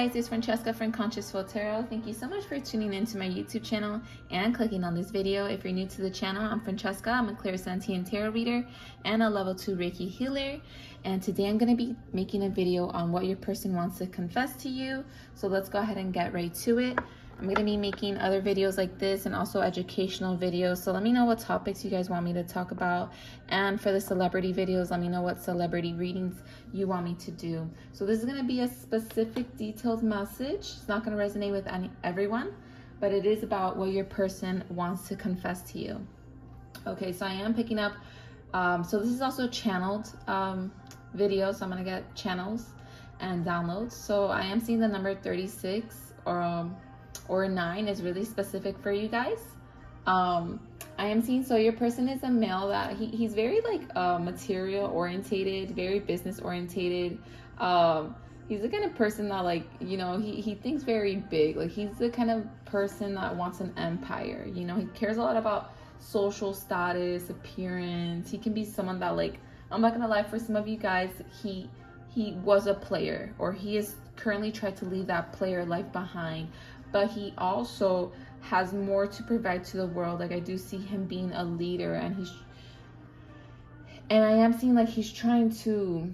guys, it's Francesca from Consciousful Tarot. Thank you so much for tuning into my YouTube channel and clicking on this video. If you're new to the channel, I'm Francesca. I'm a Clarisentient tarot reader and a level 2 Reiki healer. And today I'm going to be making a video on what your person wants to confess to you. So let's go ahead and get right to it. I'm going to be making other videos like this and also educational videos. So let me know what topics you guys want me to talk about. And for the celebrity videos, let me know what celebrity readings you want me to do. So this is going to be a specific detailed message. It's not going to resonate with everyone, but it is about what your person wants to confess to you. Okay, so I am picking up, so this is also channeled video. So I'm going to get channels and downloads. So I am seeing the number 36 or 9 is really specific for you guys. I am seeing, so your person is a male that he's very like material orientated, very business orientated. He's the kind of person that, like, you know, he thinks very big. Like, he's the kind of person that wants an empire. You know, he cares a lot about social status, appearance. He can be someone that, like, I'm not gonna lie, for some of you guys, he was a player, or he is currently trying to leave that player life behind, but he also has more to provide to the world. Like, I do see him being a leader, and I am seeing like he's trying to,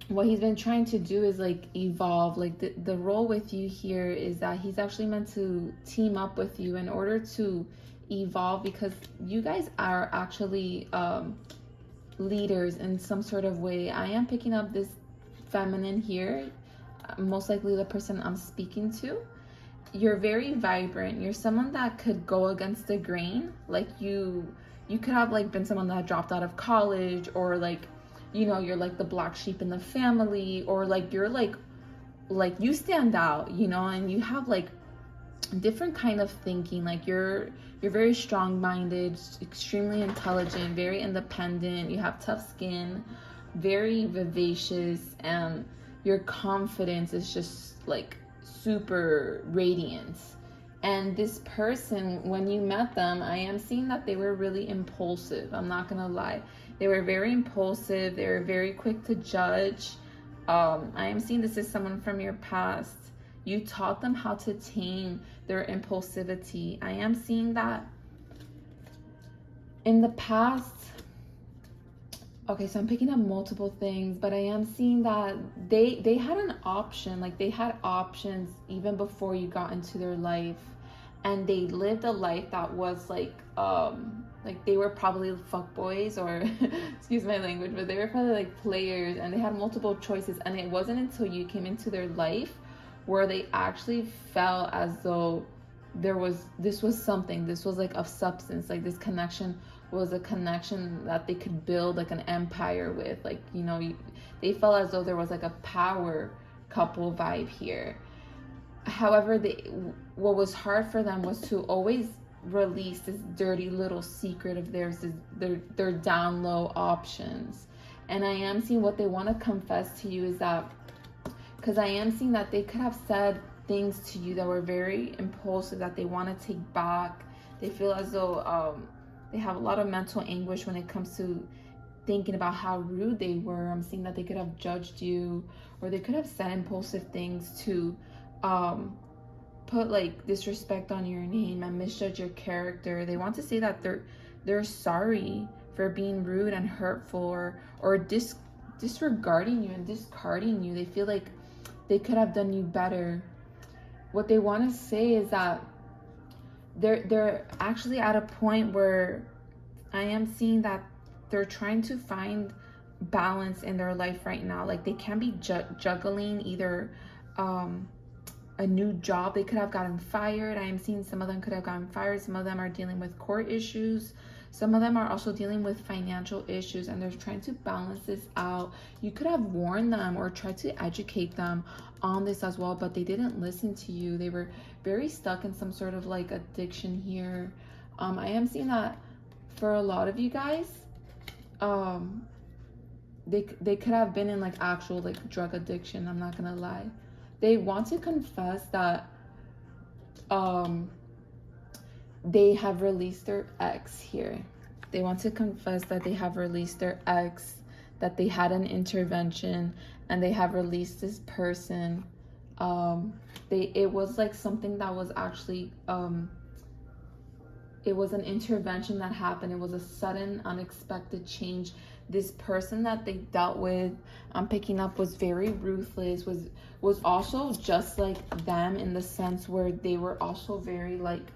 what he's been trying to do is like evolve. Like the role with you here is that he's actually meant to team up with you in order to evolve, because you guys are actually leaders in some sort of way. I am picking up this feminine here, most likely the person I'm speaking to. You're very vibrant. You're someone that could go against the grain. Like you could have like been someone that dropped out of college, or like, you know, you're like the black sheep in the family, or like you're like you stand out, you know, and you have like different kind of thinking. Like you're very strong-minded, extremely intelligent, very independent. You have tough skin, very vivacious, and your confidence is just like super radiant. And this person, when you met them, I am seeing that they were really impulsive. I'm not gonna lie, they were very impulsive. They were very quick to judge. I am seeing this is someone from your past. You taught them how to tame their impulsivity. I am seeing that in the past. Okay, so I'm picking up multiple things, but I am seeing that they had an option. Like, they had options even before you got into their life, and they lived a life that was like they were probably fuckboys, or excuse my language, but they were probably like players, and they had multiple choices. And it wasn't until you came into their life where they actually felt as though this was something, this was like of substance. Like, this connection was a connection that they could build like an empire with. Like, you know, they felt as though there was like a power couple vibe here. However, what was hard for them was to always release this dirty little secret of theirs, their down low options. And I am seeing what they want to confess to you is that, because I am seeing that they could have said things to you that were very impulsive, that they want to take back. They feel as though they have a lot of mental anguish when it comes to thinking about how rude they were. I'm seeing that they could have judged you, or they could have said impulsive things to put like disrespect on your name and misjudge your character. They want to say that they're sorry for being rude and hurtful, or disregarding you and discarding you. They feel like they could have done you better. What they want to say is that they're actually at a point where I am seeing that they're trying to find balance in their life right now. Like, they can be juggling either a new job. They could have gotten fired. I am seeing some of them could have gotten fired. Some of them are dealing with court issues. Some of them are also dealing with financial issues, and they're trying to balance this out. You could have warned them or tried to educate them on this as well, but they didn't listen to you. They were very stuck in some sort of like addiction here. I am seeing that for a lot of you guys, they could have been in like actual like drug addiction. I'm not gonna lie. They want to confess that they have released their ex here. They want to confess that they have released their ex, that they had an intervention, and they have released this person It was like something that was actually it was an intervention that happened. It was a sudden, unexpected change. This person that they dealt with, I'm picking up, was very ruthless, was also just like them in the sense where they were also very like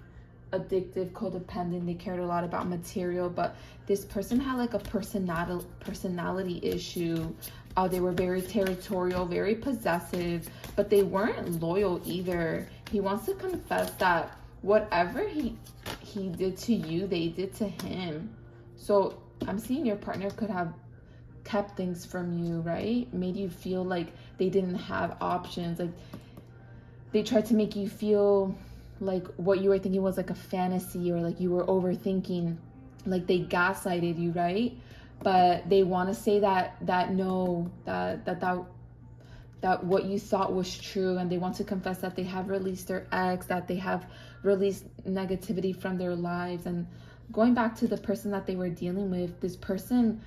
addictive, codependent. They cared a lot about material, but this person had like a personality issue. They were very territorial, very possessive, but they weren't loyal either. He wants to confess that whatever he did to you, they did to him. So I'm seeing your partner could have kept things from you, right? Made you feel like they didn't have options. Like they tried to make you feel like what you were thinking was like a fantasy, or like you were overthinking. Like they gaslighted you, right? But they want to say that what you thought was true, and they want to confess that they have released their ex, that they have released negativity from their lives. And going back to the person that they were dealing with, this person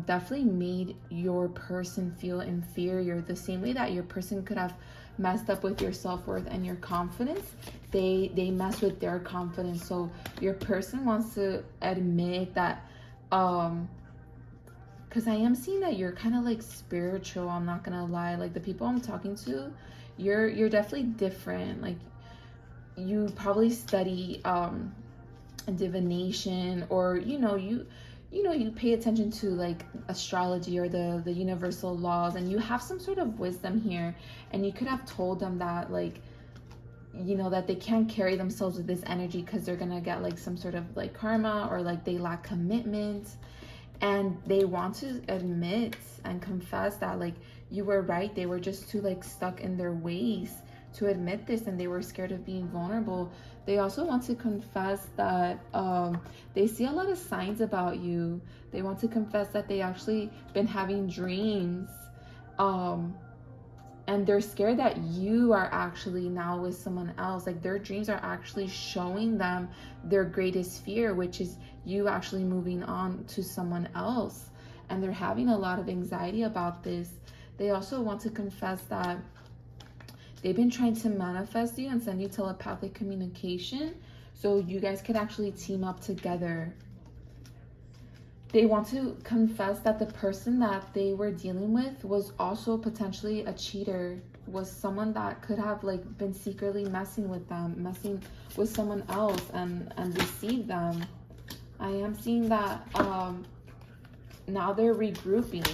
definitely made your person feel inferior, the same way that your person could have messed up with your self-worth and your confidence. They mess with their confidence. So your person wants to admit that because I am seeing that you're kind of like spiritual, I'm not gonna lie. Like the people I'm talking to, you're definitely different. Like you probably study divination, or you pay attention to like astrology or the universal laws, and you have some sort of wisdom here. And you could have told them that like that they can't carry themselves with this energy because they're gonna get like some sort of like karma, or like they lack commitment. And they want to admit and confess that like you were right, they were just too like stuck in their ways to admit this, and they were scared of being vulnerable. They also want to confess that they see a lot of signs about you. They want to confess that they actually been having dreams, and they're scared that you are actually now with someone else. Like their dreams are actually showing them their greatest fear, which is you actually moving on to someone else. And they're having a lot of anxiety about this. They also want to confess that they've been trying to manifest you and send you telepathic communication so you guys could actually team up together. They want to confess that the person that they were dealing with was also potentially a cheater, was someone that could have like been secretly messing with them, messing with someone else, and deceived them. I am seeing that now they're regrouping.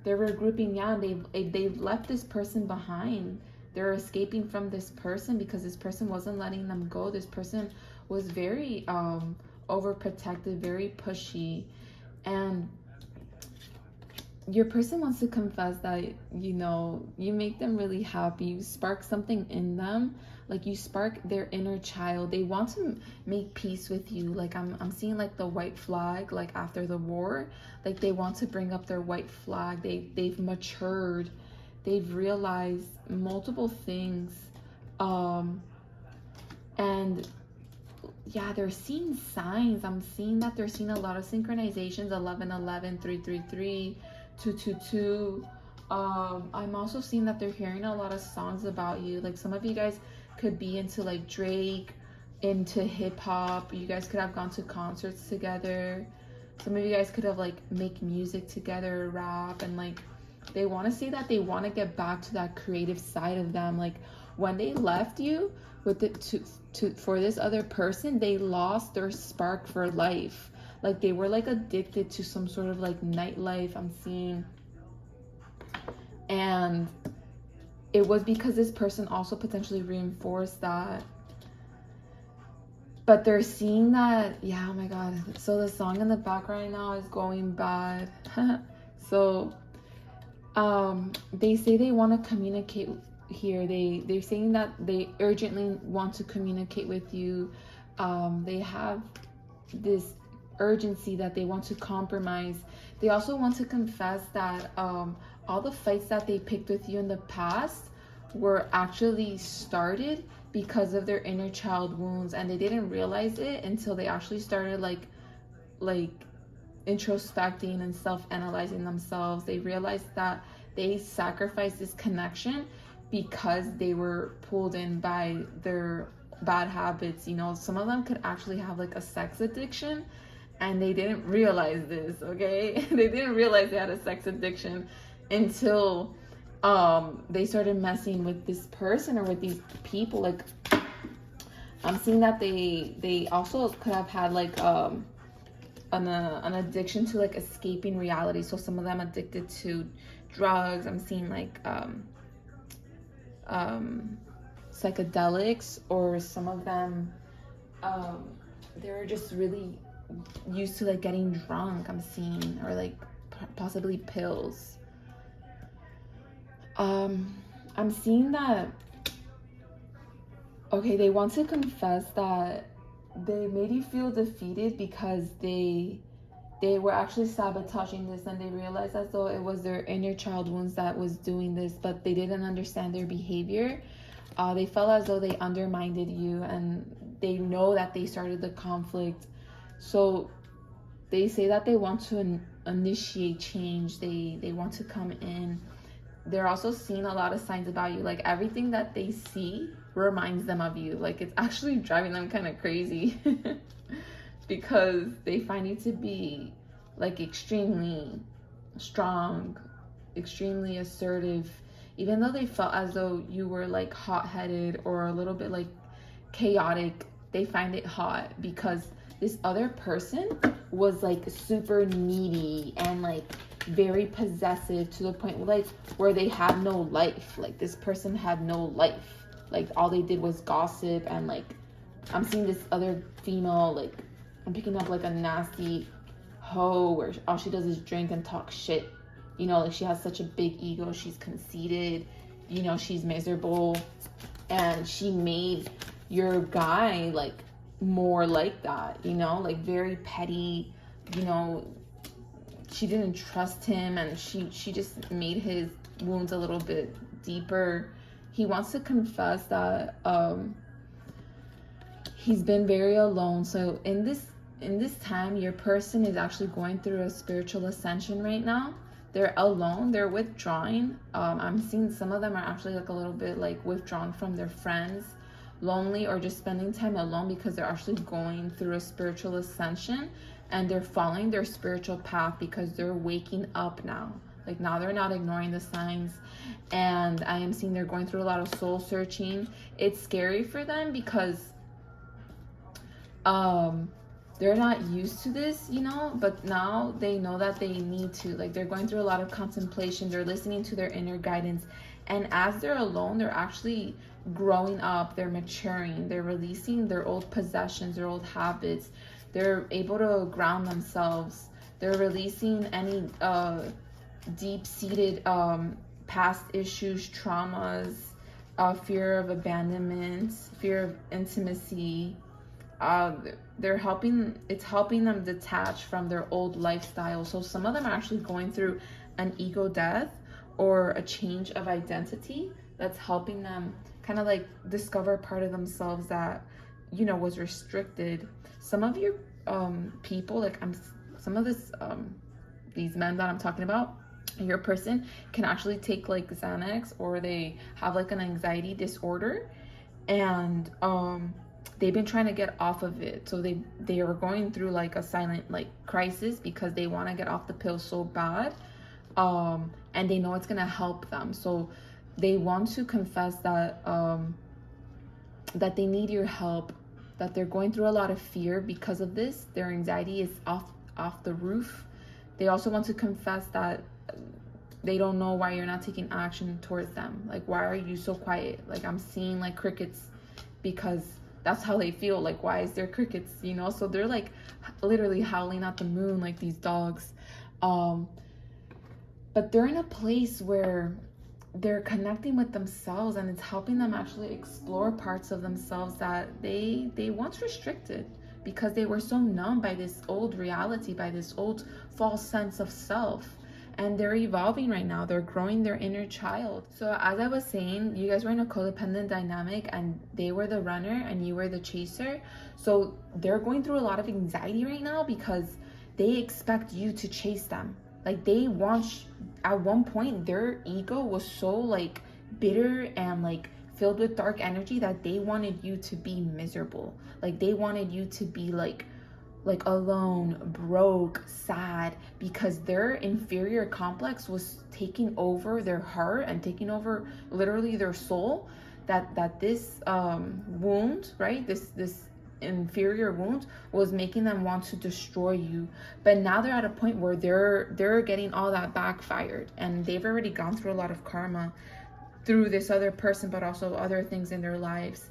Yeah, and they've left this person behind. They're escaping from this person because this person wasn't letting them go. This person was very overprotective, very pushy. And your person wants to confess that you make them really happy. You spark something in them, like you spark their inner child. They want to make peace with you. Like I'm seeing like the white flag, like after the war, like they want to bring up their white flag. They've matured. They've realized multiple things, and yeah, they're seeing signs. I'm seeing that they're seeing a lot of synchronizations: 1111, 333, 222. I'm also seeing that they're hearing a lot of songs about you. Like some of you guys could be into like Drake, into hip hop. You guys could have gone to concerts together. Some of you guys could have like make music together, rap, and like they want to say that they want to get back to that creative side of them. Like when they left you with it for this other person, they lost their spark for life. Like they were like addicted to some sort of like nightlife, I'm seeing. And it was because this person also potentially reinforced that. But they're seeing that, yeah, oh my god. So the song in the background right now is going bad. So they say they want to communicate here. They're saying that they urgently want to communicate with you. They have this urgency that they want to compromise. They also want to confess that all the fights that they picked with you in the past were actually started because of their inner child wounds, and they didn't realize it until they actually started like introspecting and self-analyzing themselves. They realized that they sacrificed this connection because they were pulled in by their bad habits. You know, some of them could actually have like a sex addiction, and they didn't realize this, okay? They didn't realize they had a sex addiction until they started messing with this person or with these people. Like, I'm seeing that they also could have had like an addiction to like escaping reality. So some of them addicted to drugs. I'm seeing like psychedelics, or some of them they were just really used to like getting drunk, I'm seeing, or like possibly pills. I'm seeing that, okay, they want to confess that they made you feel defeated because they were actually sabotaging this, and they realized as though it was their inner child wounds that was doing this, but they didn't understand their behavior. They felt as though they undermined you, and they know that they started the conflict. So they say that they want to initiate change. They want to come in. They're also seeing a lot of signs about you. Like, everything that they see reminds them of you. Like, it's actually driving them kind of crazy because they find you to be like extremely strong, extremely assertive. Even though they felt as though you were like hot-headed or a little bit like chaotic, they find it hot because this other person was like super needy and like very possessive, to the point like where they had no life. Like, this person had no life. Like, all they did was gossip. And like, I'm seeing this other female, like, I'm picking up like a nasty hoe where all she does is drink and talk shit. You know, like, she has such a big ego. She's conceited. You know, she's miserable. And she made your guy like more like that, you know, like very petty. You know, she didn't trust him, and she just made his wounds a little bit deeper. He wants to confess that he's been very alone. So in this time, your person is actually going through a spiritual ascension right now. They're alone, they're withdrawing. I'm seeing some of them are actually like a little bit like withdrawn from their friends, lonely, or just spending time alone because they're actually going through a spiritual ascension, and they're following their spiritual path because they're waking up now. Like, now they're not ignoring the signs. And I am seeing they're going through a lot of soul searching. It's scary for them because they're not used to this, you know, but now they know that they need to. Like, they're going through a lot of contemplation. They're listening to their inner guidance. And as they're alone, they're actually growing up. They're maturing. They're releasing their old possessions, their old habits. They're able to ground themselves. They're releasing any deep-seated past issues, traumas, fear of abandonment, fear of intimacy. It's helping them detach from their old lifestyle. So some of them are actually going through an ego death or a change of identity that's helping them kind of like discover part of themselves that, you know, was restricted. Some of your people, like these men that I'm talking about, your person can actually take like Xanax, or they have like an anxiety disorder, and they've been trying to get off of it. So they are going through like a silent like crisis because they want to get off the pill so bad, and they know it's gonna help them. So they want to confess that that they need your help, that they're going through a lot of fear because of this. Their anxiety is off the roof. They also want to confess that they don't know why you're not taking action towards them. Like, why are you so quiet? Like, I'm seeing like crickets, because that's how they feel. Like, why is there crickets, you know? So they're like literally howling at the moon like these dogs. But they're in a place where they're connecting with themselves, and it's helping them actually explore parts of themselves that they once restricted because they were so numb by this old reality, by this old false sense of self. And they're evolving right now. They're growing their inner child. So as I was saying, you guys were in a codependent dynamic, and they were the runner and you were the chaser. So they're going through a lot of anxiety right now because they expect you to chase them. Like, they want, at one point, their ego was so like bitter and like filled with dark energy, that they wanted you to be miserable. Like they wanted you to be like alone, broke, sad, because their inferior complex was taking over their heart and taking over literally their soul. That this wound, right, this inferior wound was making them want to destroy you. But now they're at a point where they're getting all that backfired, and they've already gone through a lot of karma through this other person, but also other things in their lives.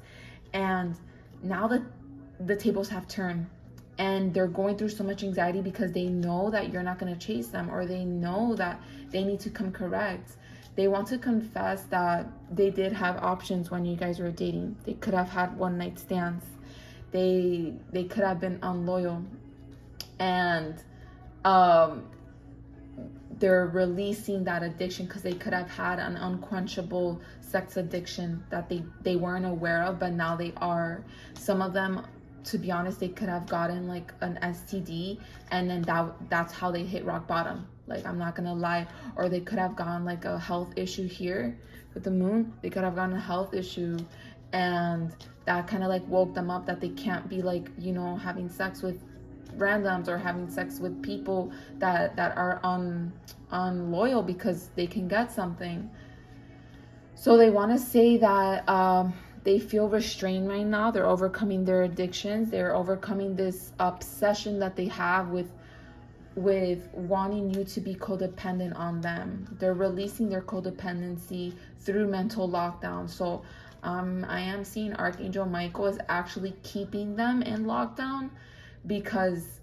And now that the tables have turned, and they're going through so much anxiety because they know that you're not going to chase them, or they know that they need to come correct. They want to confess that they did have options when you guys were dating. They could have had one night stands. They could have been unloyal. And they're releasing that addiction because they could have had an unquenchable sex addiction that they weren't aware of, but now they are. Some of them, to be honest, they could have gotten like an STD, and then that's how they hit rock bottom. Like, I'm not gonna lie. Or they could have gotten like a health issue here with the moon. They could have gotten a health issue, and that kind of like woke them up that they can't be like, you know, having sex with randoms or having sex with people that are unloyal because they can get something. So they want to say that they feel restrained right now. They're overcoming their addictions. They're overcoming this obsession that they have with wanting you to be codependent on them. They're releasing their codependency through mental lockdown. So I am seeing Archangel Michael is actually keeping them in lockdown because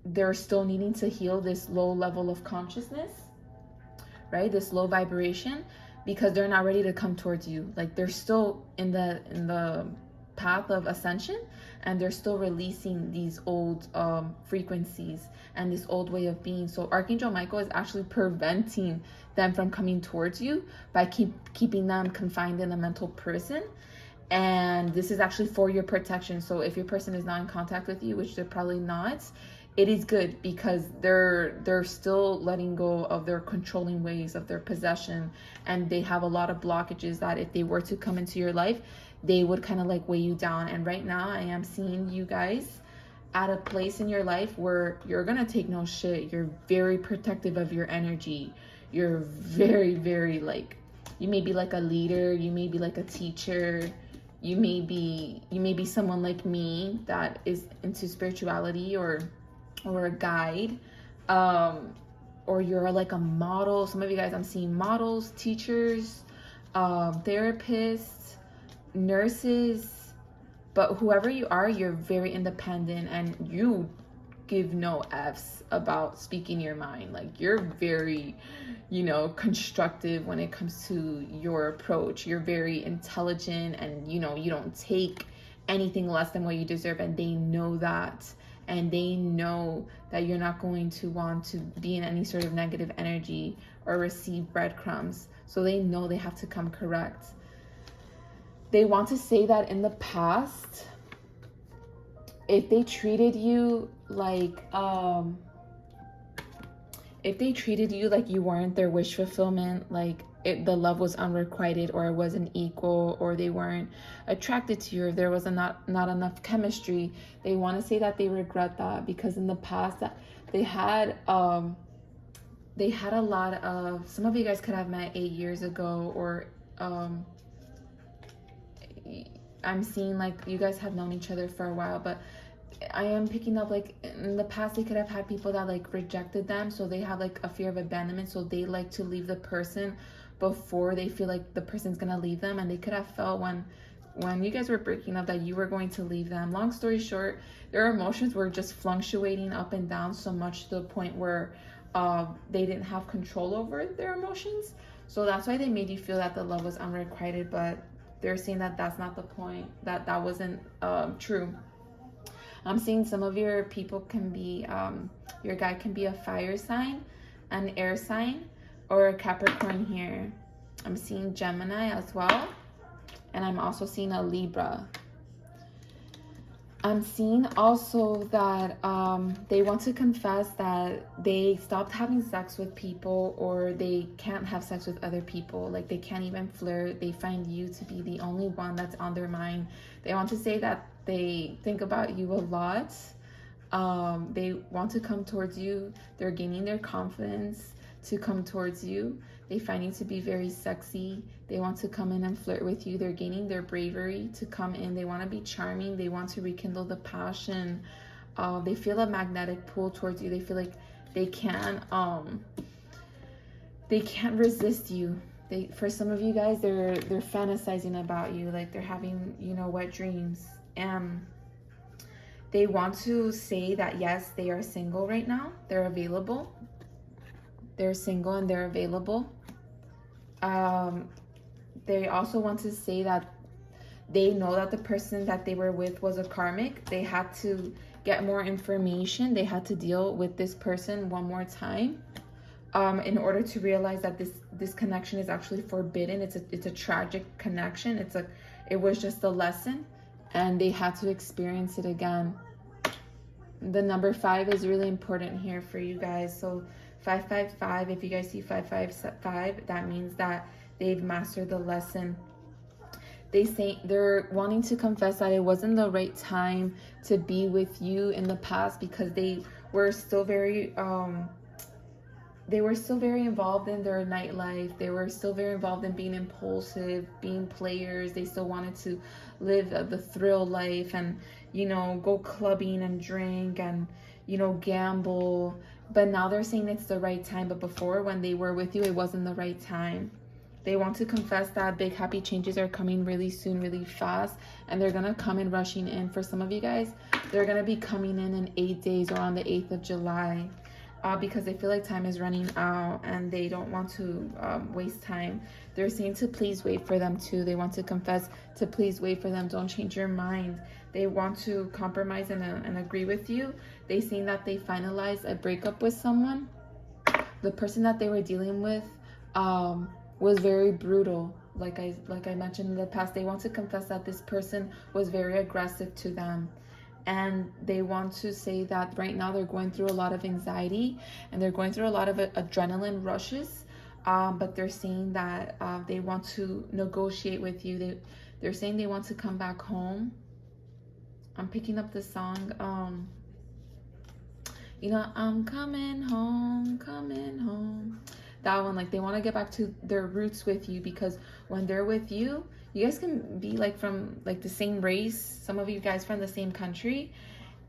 they're still needing to heal this low level of consciousness, right? This low vibration, because they're not ready to come towards you. Like, they're still in the path of ascension, and they're still releasing these old frequencies and this old way of being. So Archangel Michael is actually preventing them from coming towards you by keeping them confined in a mental prison. And this is actually for your protection. So if your person is not in contact with you, which they're probably not, it is good, because they're still letting go of their controlling ways, of their possession, and they have a lot of blockages that if they were to come into your life, they would kind of like weigh you down. And right now I am seeing you guys at a place in your life where you're gonna take no shit. You're very protective of your energy. You're very, very like, you may be like a leader, you may be like a teacher, you may be someone like me that is into spirituality, or a guide, or you're like a model. Some of you guys, I'm seeing models, teachers, therapists, nurses. But whoever you are, you're very independent, and you give no F's about speaking your mind. Like, you're very, you know, constructive when it comes to your approach. You're very intelligent, and you know, you don't take anything less than what you deserve, and they know that. And they know that you're not going to want to be in any sort of negative energy or receive breadcrumbs. So they know they have to come correct. They want to say that in the past, if they treated you like you weren't their wish fulfillment, like the love was unrequited, or it wasn't equal, or they weren't attracted to you, or there was not enough chemistry, they want to say that they regret that, because in the past that they had a lot of, some of you guys could have met 8 years ago, or I'm seeing like you guys have known each other for a while, but I am picking up like in the past they could have had people that like rejected them, so they have like a fear of abandonment, so they like to leave the person before they feel like the person's gonna leave them. And they could have felt when you guys were breaking up that you were going to leave them. Long story short, their emotions were just fluctuating up and down so much to the point where they didn't have control over their emotions. So that's why they made you feel that the love was unrequited, but they're saying that that's not the point, that wasn't true. I'm seeing some of your people can be, your guy can be a fire sign, an air sign, or a Capricorn here. I'm seeing Gemini as well. And I'm also seeing a Libra. I'm seeing also that they want to confess that they stopped having sex with people, or they can't have sex with other people. Like they can't even flirt. They find you to be the only one that's on their mind. They want to say that they think about you a lot. They want to come towards you. They're gaining their confidence to come towards you. They find you to be very sexy. They want to come in and flirt with you. They're gaining their bravery to come in. They want to be charming. They want to rekindle the passion. They feel a magnetic pull towards you. They feel like they can't resist you. For some of you guys, they're fantasizing about you, like they're having, wet dreams. They want to say that yes, they are single right now. They're available. They're single and they're available. They also want to say that they know that the person that they were with was a karmic. They had to get more information. They had to deal with this person one more time in order to realize that this connection is actually forbidden. It's a tragic connection. It was just a lesson, and they had to experience it again. The number 5 is really important here for you guys. So 555, if you guys see 555, that means that they've mastered the lesson. They're wanting to confess that it wasn't the right time to be with you in the past, because they were still very involved in their nightlife. They were still very involved in being impulsive, being players. They still wanted to live the thrill life and, go clubbing and drink and, gamble. But now they're saying it's the right time. But before, when they were with you, it wasn't the right time. They want to confess that big happy changes are coming really soon, really fast, and they're going to come in rushing in. For some of you guys, they're going to be coming in 8 days or on the 8th of July. Because they feel like time is running out and they don't want to waste time. They're saying to please wait for them too. They want to confess to please wait for them. Don't change your mind. They want to compromise and agree with you. They saying that they finalized a breakup with someone. The person that they were dealing with was very brutal. Like I mentioned in the past, they want to confess that this person was very aggressive to them. And they want to say that right now they're going through a lot of anxiety and they're going through a lot of adrenaline rushes. But they're saying that they want to negotiate with you. They're saying they want to come back home. I'm picking up the song. I'm coming home. That one, like they want to get back to their roots with you, because when they're with you, you guys can be like from like the same race. Some of you guys from the same country,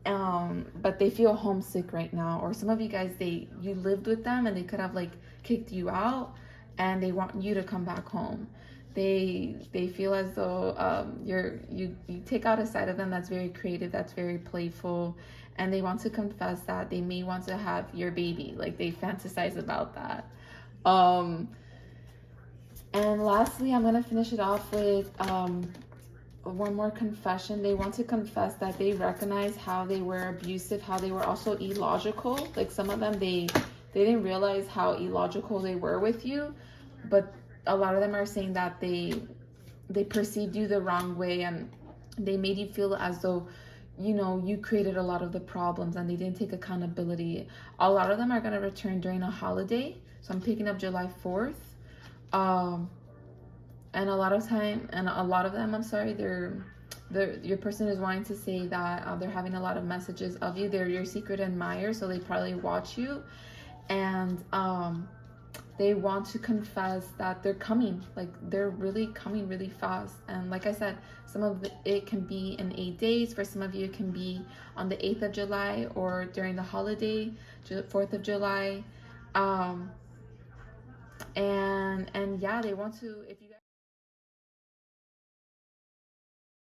but they feel homesick right now. Or some of you guys, you lived with them and they could have like kicked you out, and they want you to come back home. They feel as though you take out a side of them that's very creative, that's very playful, and they want to confess that they may want to have your baby. Like they fantasize about that. And lastly, I'm going to finish it off with one more confession. They want to confess that they recognize how they were abusive, how they were also illogical. Like some of them, they didn't realize how illogical they were with you, but a lot of them are saying that they perceived you the wrong way, and they made you feel as though you created a lot of the problems, and they didn't take accountability. A lot of them are going to return during a holiday. So I'm picking up July 4th. And a lot of them, I'm sorry, your person is wanting to say that they're having a lot of messages of you. They're your secret admirer, so they probably watch you. And they want to confess that they're coming. Like they're really coming really fast. And like I said, some of it can be in 8 days. For some of you, it can be on the 8th of July or during the holiday, 4th of July. And yeah, they want to, if you guys